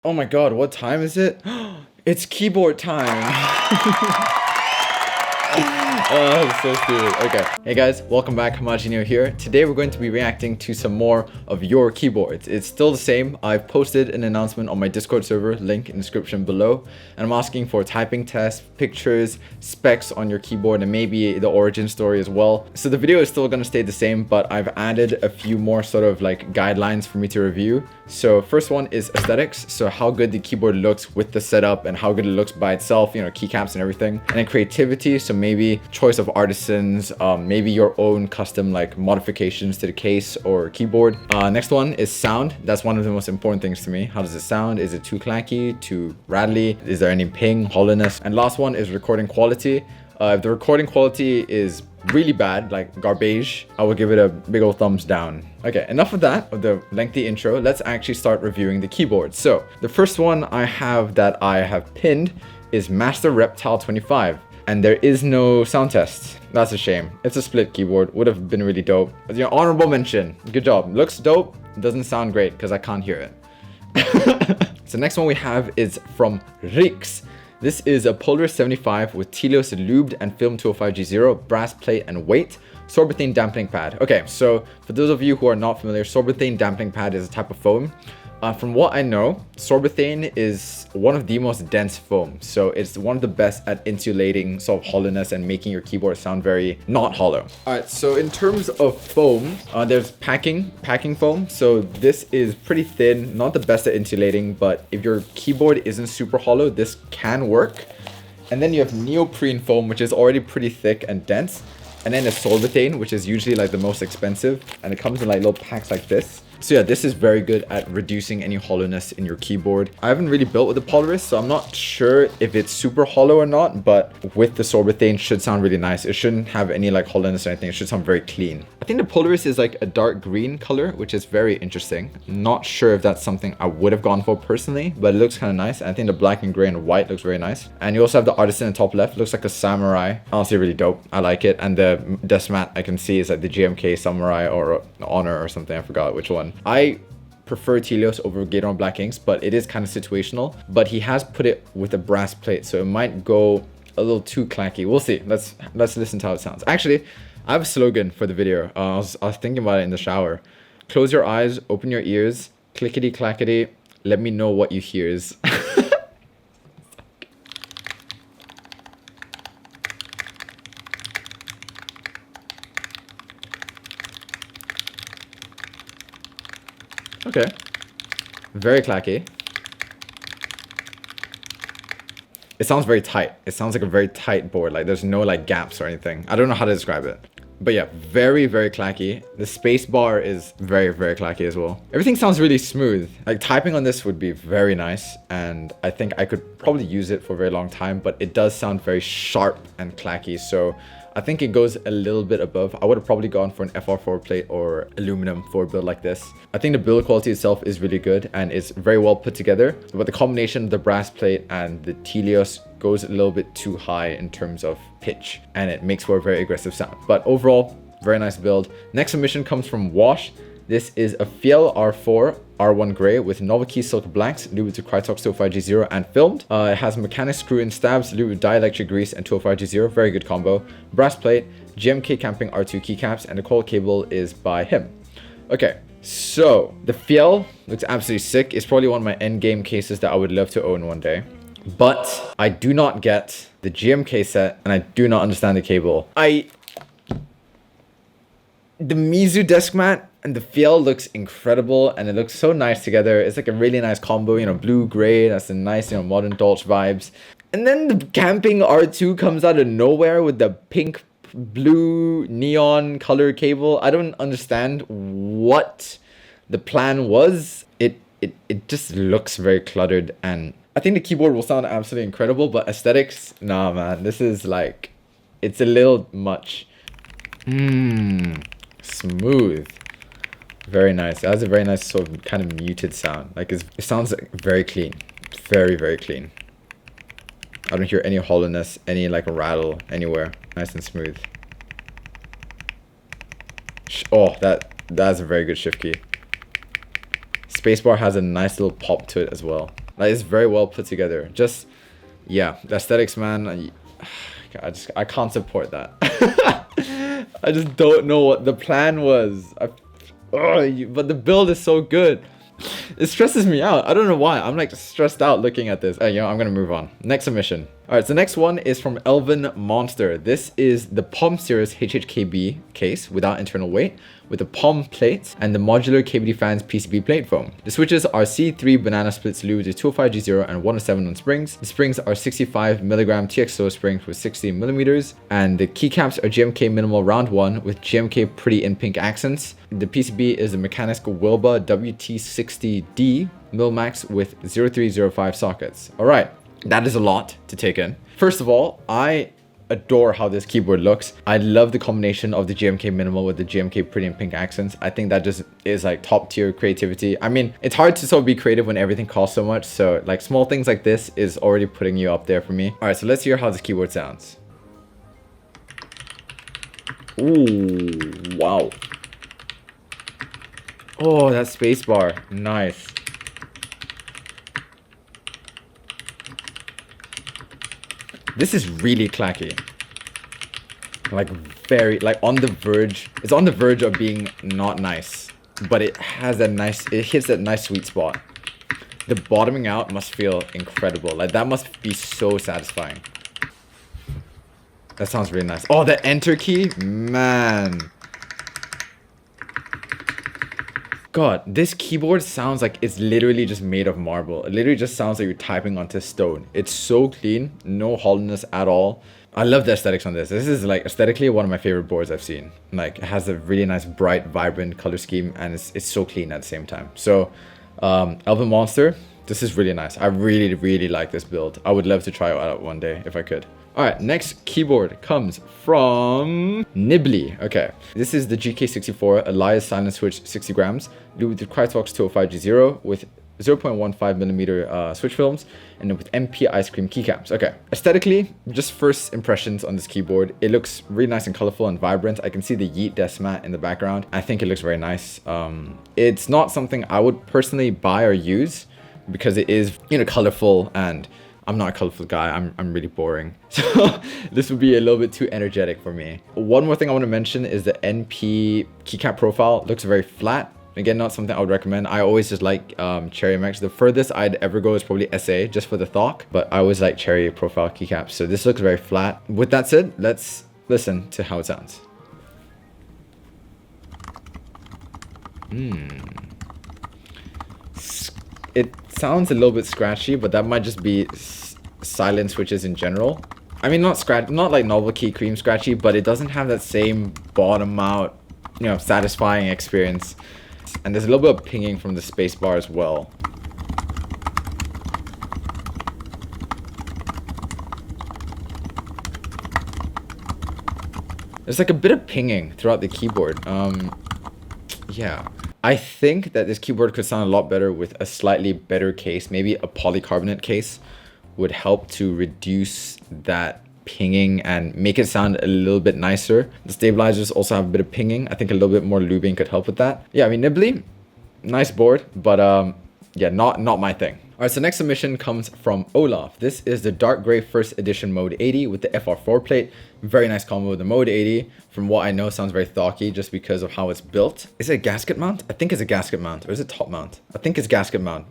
Oh my god, what time is it? It's keyboard time. Oh, that's so stupid. Okay. Hey guys, welcome back. Hamaji here. Today we're going to be reacting to some more of your keyboards. It's still the same. I've posted an announcement on my Discord server, link in the description below. And I'm asking for typing tests, pictures, specs on your keyboard, and maybe the origin story as well. So the video is still going to stay the same, but I've added a few more sort of like guidelines for me to review. So first one is aesthetics. So how good the keyboard looks with the setup and how good it looks by itself, you know, keycaps and everything. And then creativity. So maybe choice of artisans, maybe your own custom like modifications to the case or keyboard. Next one is sound. That's one of the most important things to me. How does it sound? Is it too clacky, too rattly? Is there any ping, hollowness? And last one is recording quality. If the recording quality is really bad, like garbage, I will give it a big old thumbs down. Okay, enough of that, of the lengthy intro. Let's actually start reviewing the keyboard. So the first one I have that I have pinned is Master Reptile 25. And there is no sound test. That's a shame. It's a split keyboard. Would have been really dope. But, you know, honorable mention. Good job. Looks dope. Doesn't sound great because I can't hear it. So next one we have is from Reeks. This is a Polaris 75 with Telios lubed and filmed 205G0, brass plate and weight, sorbethane dampening pad. Okay, so for those of you who are not familiar, sorbethane dampening pad is a type of foam. From what I know, sorbethane is one of the most dense foams. So it's one of the best at insulating sort of hollowness and making your keyboard sound very not hollow. All right, so in terms of foam, there's packing foam. So this is pretty thin, not the best at insulating, but if your keyboard isn't super hollow, this can work. And then you have neoprene foam, which is already pretty thick and dense. And then there's sorbethane, which is usually like the most expensive. And it comes in like little packs like this. So yeah, this is very good at reducing any hollowness in your keyboard. I haven't really built with the Polaris, so I'm not sure if it's super hollow or not, but with the sorbethane should sound really nice. It shouldn't have any like hollowness or anything. It should sound very clean. I think the Polaris is like a dark green color, which is very interesting. Not sure if that's something I would have gone for personally, but it looks kind of nice. I think the black and gray and white looks very nice. And you also have the artisan in the top left. It looks like a samurai. Honestly, really dope. I like it. And the desk mat I can see is like the GMK samurai or honor or something. I forgot which one. I prefer Telios over Gator Black Inks, but it is kind of situational. But he has put it with a brass plate, so it might go a little too clacky. We'll see. Let's listen to how it sounds. Actually, I have a slogan for the video. I was thinking about it in the shower. Close your eyes, open your ears, clickety clackety. Let me know what you hears. Okay, very clacky. It sounds very tight. It sounds like a very tight board. Like there's no like gaps or anything. I don't know how to describe it. But yeah, very, very clacky. The space bar is very, very clacky as well. Everything sounds really smooth. Like typing on this would be very nice. And I think I could probably use it for a very long time, but it does sound very sharp and clacky. So I think it goes a little bit above. I would have probably gone for an FR4 plate or aluminum for a build like this. I think the build quality itself is really good and it's very well put together. But the combination of the brass plate and the Telios goes a little bit too high in terms of pitch and it makes for a very aggressive sound. But overall, very nice build. Next submission comes from Wash. This is a Fiel R4 R1 Gray with Novafish Silk Blacks, lubed to Krytox 205G0 and filmed. It has mechanic screw-in stabs, lubed with dielectric grease and 205G0, very good combo. Brass plate, GMK Camping R2 keycaps, and the coil cable is by him. Okay, so the Fiel looks absolutely sick. It's probably one of my end game cases that I would love to own one day. But I do not get the GMK set and I do not understand the cable. The Mizu desk mat and the Fiel looks incredible and it looks so nice together. It's like a really nice combo, you know, blue, gray. That's a nice, you know, modern Dolce vibes. And then the Camping R2 comes out of nowhere with the pink, blue, neon color cable. I don't understand what the plan was. It just looks very cluttered and I think the keyboard will sound absolutely incredible, but aesthetics, nah man, this is like, it's a little much. Smooth. Very nice. It has a very nice sort of kind of muted sound. Like it sounds like very clean. Very, very clean. I don't hear any hollowness, any like rattle anywhere. Nice and smooth. Oh, that's a very good shift key. Spacebar has a nice little pop to it as well. Like, it's very well put together. Just, yeah, the aesthetics, man. I can't support that. I just don't know what the plan was. But the build is so good. It stresses me out. I don't know why. I'm like stressed out looking at this. You know, I'm gonna move on. Next submission. All right, so the next one is from alvinmonster. This is the POM series HHKB case without internal weight, with the POM plate and the modular KBD fans PCB plate foam. The switches are C3 banana splits lubed with 205G0 and 107 on springs. The springs are 65 milligram TXO springs with 60 millimeters, and the keycaps are GMK minimal round 1 with GMK pretty in pink accents. The PCB is the Mechanics Wilba WT60D Milmax with 0305 sockets. All right, that is a lot to take in. First of all, I adore how this keyboard looks. I love the combination of the GMK minimal with the GMK pretty in pink accents. I think that just is like top tier creativity. I mean, it's hard to sort of be creative when everything costs so much. So like small things like this is already putting you up there for me. All right, so let's hear how this keyboard sounds. Ooh, wow. Oh, that spacebar, nice. This is really clacky. Like very, like on the verge. It's on the verge of being not nice, but it has that nice, it hits that nice sweet spot. The bottoming out must feel incredible. Like that must be so satisfying. That sounds really nice. Oh, the enter key, man. God, this keyboard sounds like it's literally just made of marble. It literally just sounds like you're typing onto stone. It's so clean, no hollowness at all. I love the aesthetics on this. This is like aesthetically one of my favorite boards I've seen. Like it has a really nice, bright, vibrant color scheme, and it's so clean at the same time. So, alvinmonster, this is really nice. I really, really like this build. I would love to try it out one day if I could. All right, next keyboard comes from nibbly. Okay, this is the GK64 Elias silent switch 60 grams, with the Crytox 205G0 with 0.15 millimeter switch films, and then with MP ice cream keycaps. Okay, aesthetically, just first impressions on this keyboard. It looks really nice and colorful and vibrant. I can see the Yeet desk mat in the background. I think it looks very nice. It's not something I would personally buy or use because it is, you know, colorful, and I'm not a colorful guy. I'm really boring. So this would be a little bit too energetic for me. One more thing I want to mention is the NP keycap profile looks very flat. Again, not something I would recommend. I always just like Cherry MX. The furthest I'd ever go is probably SA, just for the thok, but I always like Cherry profile keycaps. So this looks very flat. With that said, let's listen to how it sounds. It sounds a little bit scratchy, but that might just be silent switches in general. I mean, not like novel key cream scratchy, but it doesn't have that same bottom out, you know, satisfying experience. And there's a little bit of pinging from the spacebar as well. There's like a bit of pinging throughout the keyboard. Yeah. I think that this keyboard could sound a lot better with a slightly better case. Maybe a polycarbonate case would help to reduce that pinging and make it sound a little bit nicer. The stabilizers also have a bit of pinging. I think a little bit more lubing could help with that. Yeah, I mean, nibbly, nice board, but yeah, not my thing. All right, so next submission comes from Olaf. This is the dark gray first edition mode 80 with the FR4 plate. Very nice combo with the mode 80. From what I know, sounds very thocky just because of how it's built. Is it a gasket mount? I think it's a gasket mount, or is it top mount? I think it's gasket mount.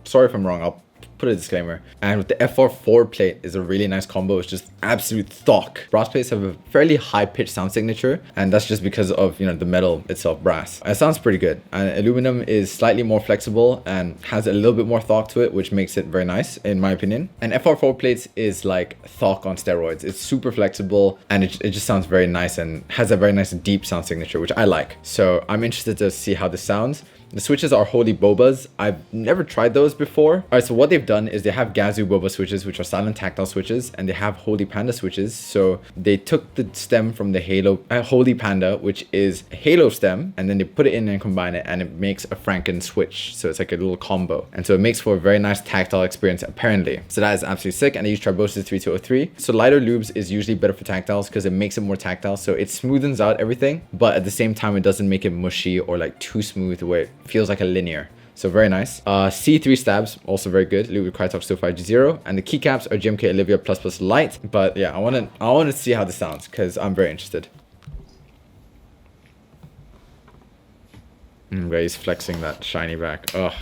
Sorry if I'm wrong, I'll put a disclaimer. And with the FR4 plate is a really nice combo. It's just absolute thok. Brass plates have a fairly high pitched sound signature, and that's just because of, you know, the metal itself, brass. It sounds pretty good. And aluminum is slightly more flexible and has a little bit more thok to it, which makes it very nice in my opinion. And FR4 plates is like thok on steroids. It's super flexible, and it just sounds very nice and has a very nice deep sound signature, which I like. So I'm interested to see how this sounds. The switches are Holy Bobas. I've never tried those before. All right, so what they've done is they have Gazoo Boba switches, which are silent tactile switches, and they have Holy Panda switches. So they took the stem from the Holy Panda, which is a Halo stem, and then they put it in and combine it, and it makes a Franken switch. So it's like a little combo. And so it makes for a very nice tactile experience, apparently. So that is absolutely sick. And I use Tribosys 3203. So lighter lubes is usually better for tactiles because it makes it more tactile. So it smoothens out everything, but at the same time, it doesn't make it mushy or like too smooth where it feels like a linear. So very nice. C3 stabs, also very good. Louis Crytox 25G0. And the keycaps are GMK Olivia ++ Light. But yeah, I wanna see how this sounds because I'm very interested. Okay, he's flexing that shiny back. Ugh.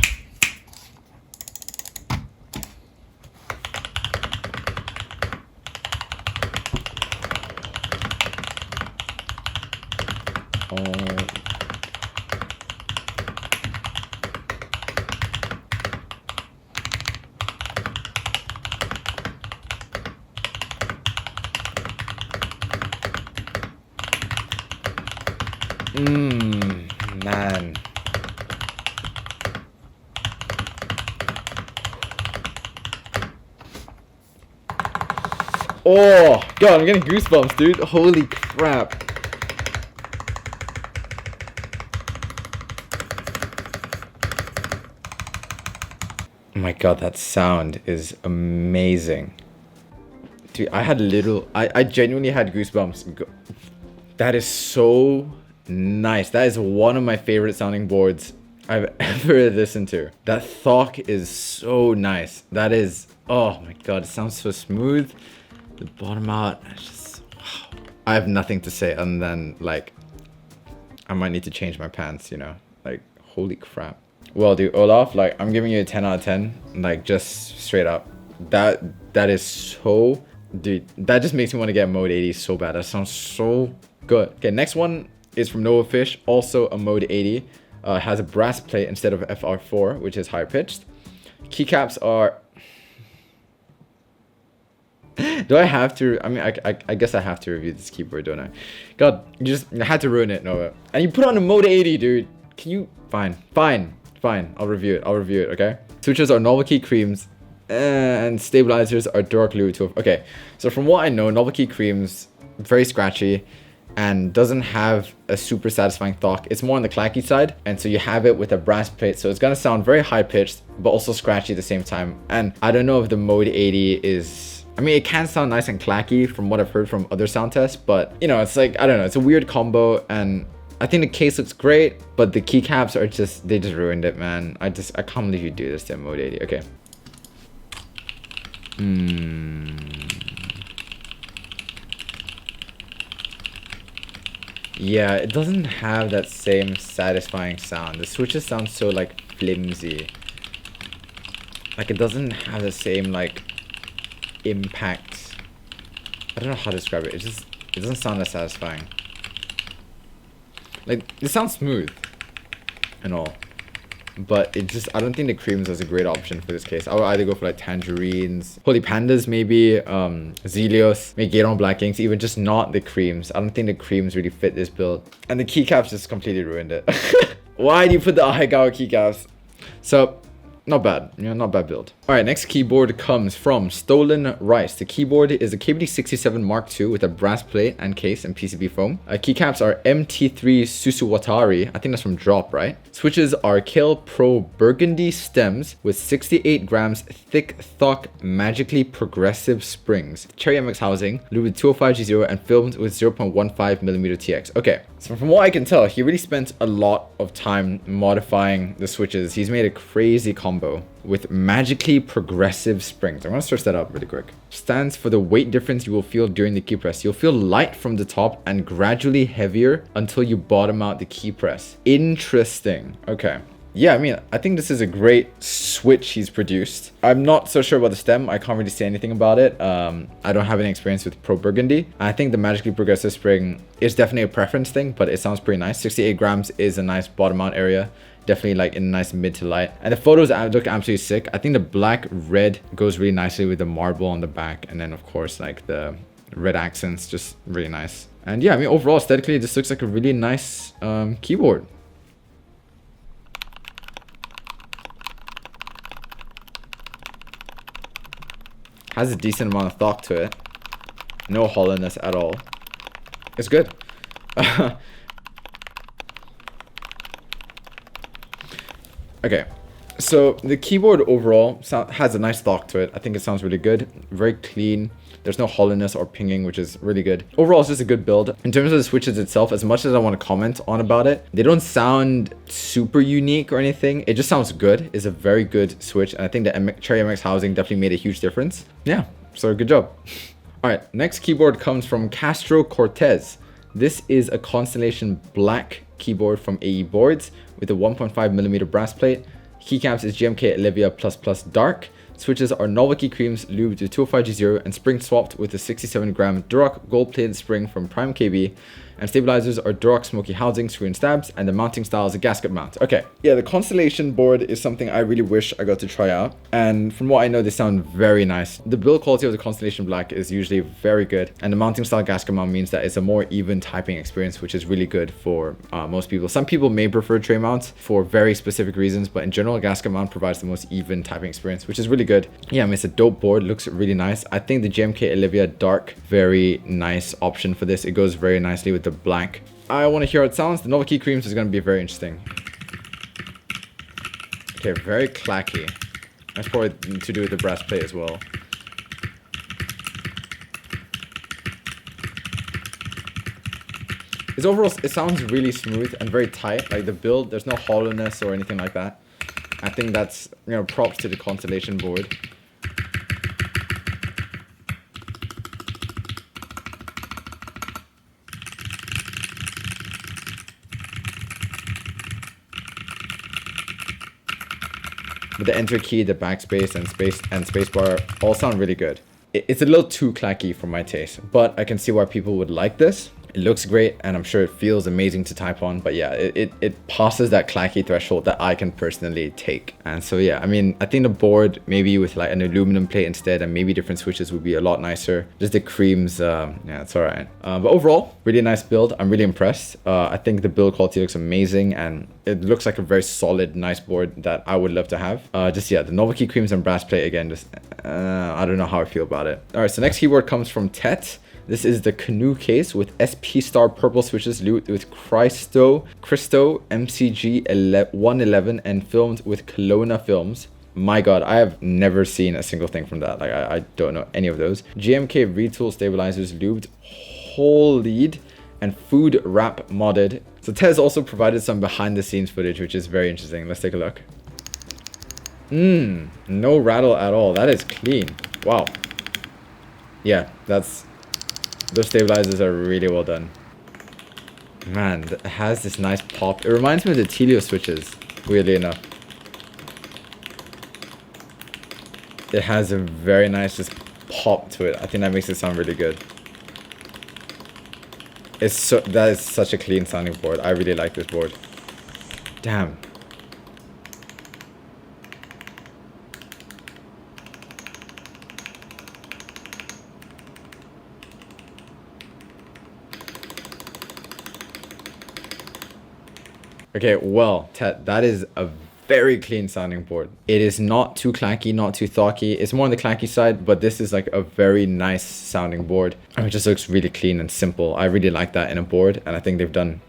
Man. Oh, God, I'm getting goosebumps, dude. Holy crap. Oh my God, that sound is amazing. Dude, I genuinely had goosebumps. That is so nice. That is one of my favorite sounding boards I've ever listened to. That thok is so nice. That is, oh my God, it sounds so smooth. The bottom out, it's just, wow. I have nothing to say other than like, I might need to change my pants, you know? Like, holy crap. Well, dude, Olaf, like, I'm giving you a 10 out of 10, like, just straight up. That is so, dude, that just makes me want to get mode 80 so bad. That sounds so good. Okay, next one is from Novafish, also a mode 80. Has a brass plate instead of FR4, which is higher pitched. Keycaps are... Do I have to? I mean, I guess I have to review this keyboard, don't I? God, you had to ruin it, Nova. And you put on a mode 80, dude. Can you? Fine. I'll review it, okay? Switches are novel key creams, and stabilizers are dark Louis 12. Okay, so from what I know, novel key creams, very scratchy, and doesn't have a super satisfying thok. It's more on the clacky side, and so you have it with a brass plate, so it's gonna sound very high pitched, but also scratchy at the same time. And I don't know if the mode 80 is... I mean, it can sound nice and clacky from what I've heard from other sound tests, but you know, it's like, I don't know, it's a weird combo, and I think the case looks great, but the keycaps are just, they just ruined it, man. I can't believe you do this to mode 80. Okay. Yeah, it doesn't have that same satisfying sound. The switches sound so like flimsy. Like it doesn't have the same like impact. I don't know how to describe it. It doesn't sound as satisfying. Like it sounds smooth and all, but it just, I don't think the creams is a great option for this case. I would either go for like tangerines, holy pandas maybe, Zelios, maybe Garon black inks, even just not the creams. I don't think the creams really fit this build, and the keycaps just completely ruined it. Why do you put the Aigawa keycaps? So not bad, you know, not bad build. All right, next keyboard comes from Stolenrice. The keyboard is a KBD67 Mark II with a brass plate and case and PCB foam. Keycaps are MT3 Susuwatari. I think that's from Drop, right? Switches are Kale Pro Burgundy stems with 68 grams thick thok magically progressive springs. Cherry MX housing, lubed with 205G0 and filmed with 0.15mm TX. Okay, so from what I can tell, he really spent a lot of time modifying the switches. He's made a crazy combo with magically progressive springs. I'm gonna search that up really quick. Stands for the weight difference you will feel during the key press. You'll feel light from the top and gradually heavier until you bottom out the key press. Interesting. Okay. Yeah, I mean, I think this is a great switch he's produced. I'm not so sure about the stem. I can't really say anything about it. I don't have any experience with Pro Burgundy. I think the magically progressive spring is definitely a preference thing, but it sounds pretty nice. 68 grams is a nice bottom out area. Definitely like in a nice mid to light. And the photos look absolutely sick. I think the black red goes really nicely with the marble on the back. And then of course, like the red accents, just really nice. And yeah, I mean, overall aesthetically, this looks like a really nice keyboard. Has a decent amount of thok to it. No hollowness at all. It's good. Okay, So the keyboard overall has a nice thought to it. I think it sounds really good, very clean. There's no hollowness or pinging, which is really good. Overall, it's just a good build. In terms of the switches itself, as much as I want to comment on about it, they don't sound super unique or anything. It just sounds good. It's a very good switch. And I think the Cherry MX housing definitely made a huge difference. Yeah, so good job. All right, next keyboard comes from Castrocortez. This is a Constellation Black keyboard from AE Boards with a 1.5mm brass plate. Keycaps is GMK Olivia++ Dark. Switches are novelty creams lubed with 205G0 and spring swapped with a 67-gram Duroc gold-plated spring from Prime KB. And stabilizers are Duroc Smoky housing, screw and stabs, and the mounting style is a gasket mount. Okay, yeah, the Constellation board is something I really wish I got to try out. And from what I know, they sound very nice. The build quality of the Constellation Black is usually very good. And the mounting style gasket mount means that it's a more even typing experience, which is really good for most people. Some people may prefer tray mounts for very specific reasons, but in general, a gasket mount provides the most even typing experience, which is really good. Yeah, I mean, it's a dope board, looks really nice. I think the GMK Olivia Dark, very nice option for this. It goes very nicely with the black. I want to hear how it sounds. The novelty creams is going to be very interesting. Okay, very clacky. That's probably to do with the brass plate as well. It's overall, it sounds really smooth and very tight. Like the build, there's no hollowness or anything like that. I think that's, you know, props to the Constellation board. But the enter key, the backspace, and spacebar all sound really good. It's a little too clacky for my taste, but I can see why people would like this. It looks great, and I'm sure it feels amazing to type on, but yeah, it passes that clacky threshold that I can personally take. And so yeah, I mean, I think the board, maybe with like an aluminum plate instead, and maybe different switches would be a lot nicer. Just the creams, yeah, it's all right. But overall, really nice build. I'm really impressed. I think the build quality looks amazing, and it looks like a very solid, nice board that I would love to have. Just yeah, the novelty creams and brass plate again, just I don't know how I feel about it. All right, so next keyboard comes from Tet. This is the Canoe case with SP Star purple switches looped with Cristo MCG 111 and filmed with Kelowna films. My god, I have never seen a single thing from that. Like I don't know any of those. GMK retool stabilizers lubed, whole lead, and food wrap modded. So Tez also provided some behind the scenes footage, which is very interesting. Let's take a look. No rattle at all. That is clean. Wow. Yeah, those stabilizers are really well done. Man, it has this nice pop. It reminds me of the Telio switches, weirdly enough. It has a very nice just pop to it. I think that makes it sound really good. That is such a clean sounding board. I really like this board. Damn. Okay, well, Ted, that is a very clean sounding board. It is not too clacky, not too thocky. It's more on the clacky side, but this is like a very nice sounding board. And it just looks really clean and simple. I really like that in a board, and I think Ted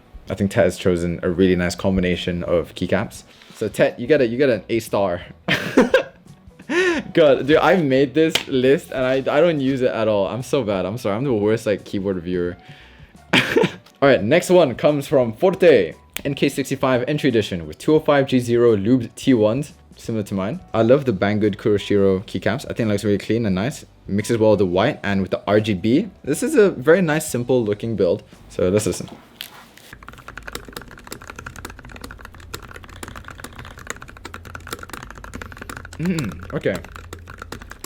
has chosen a really nice combination of keycaps. So Ted, you get an A star. God, dude, I made this list and I don't use it at all. I'm so bad. I'm sorry. I'm the worst like keyboard reviewer. All right, next one comes from Forte. NK65 entry edition with 205G0 lubed T1s, similar to mine. I love the Banggood Kuroshiro keycaps. I think it looks really clean and nice. Mixes well with the white and with the RGB. This is a very nice, simple looking build. So let's listen. Okay.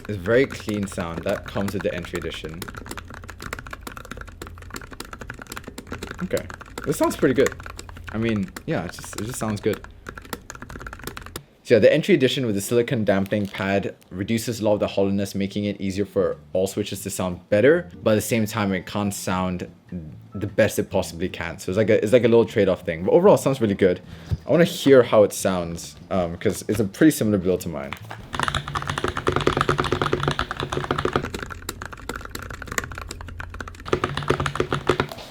It's very clean sound. That comes with the entry edition. Okay. This sounds pretty good. I mean, yeah, it just sounds good. So yeah, the entry edition with the silicone dampening pad reduces a lot of the hollowness, making it easier for all switches to sound better, but at the same time, it can't sound the best it possibly can. So it's like a little trade-off thing. But overall, it sounds really good. I want to hear how it sounds, because it's a pretty similar build to mine.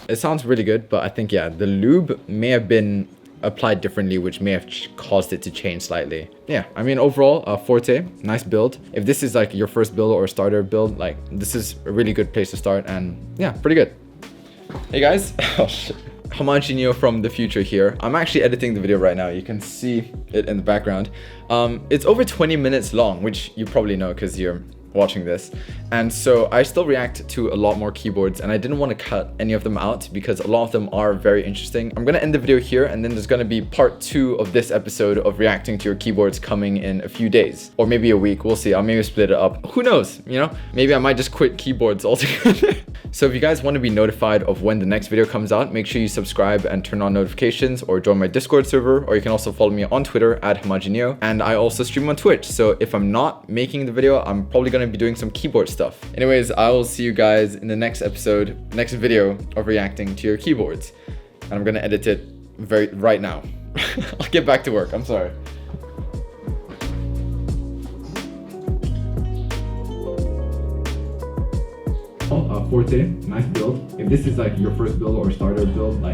It sounds really good, but I think, yeah, the lube may have been applied differently, which may have caused it to change slightly. Yeah, I mean, overall, Forte, nice build. If this is like your first build or starter build, like this is a really good place to start, and yeah, pretty good. Hey guys, oh shit. Hamaji Neo from the future here. I'm actually editing the video right now. You can see it in the background. It's over 20 minutes long, which you probably know because you're watching this. And so I still react to a lot more keyboards, and I didn't want to cut any of them out because a lot of them are very interesting. I'm gonna end the video here, and then there's gonna be part 2 of this episode of reacting to your keyboards coming in a few days, or maybe a week. We'll see. I'll maybe split it up. Who knows, you know? Maybe I might just quit keyboards altogether. So if you guys want to be notified of when the next video comes out, make sure you subscribe and turn on notifications, or join my Discord server, or you can also follow me on Twitter at Hamaji Neo. And I also stream on Twitch, so if I'm not making the video, I'm probably gonna be doing some keyboard stuff. Anyways, I will see you guys in the next episode, next video of reacting to your keyboards. And I'm gonna edit it right now. I'll get back to work, I'm sorry. Forte, nice build. If this is like your first build or starter build, like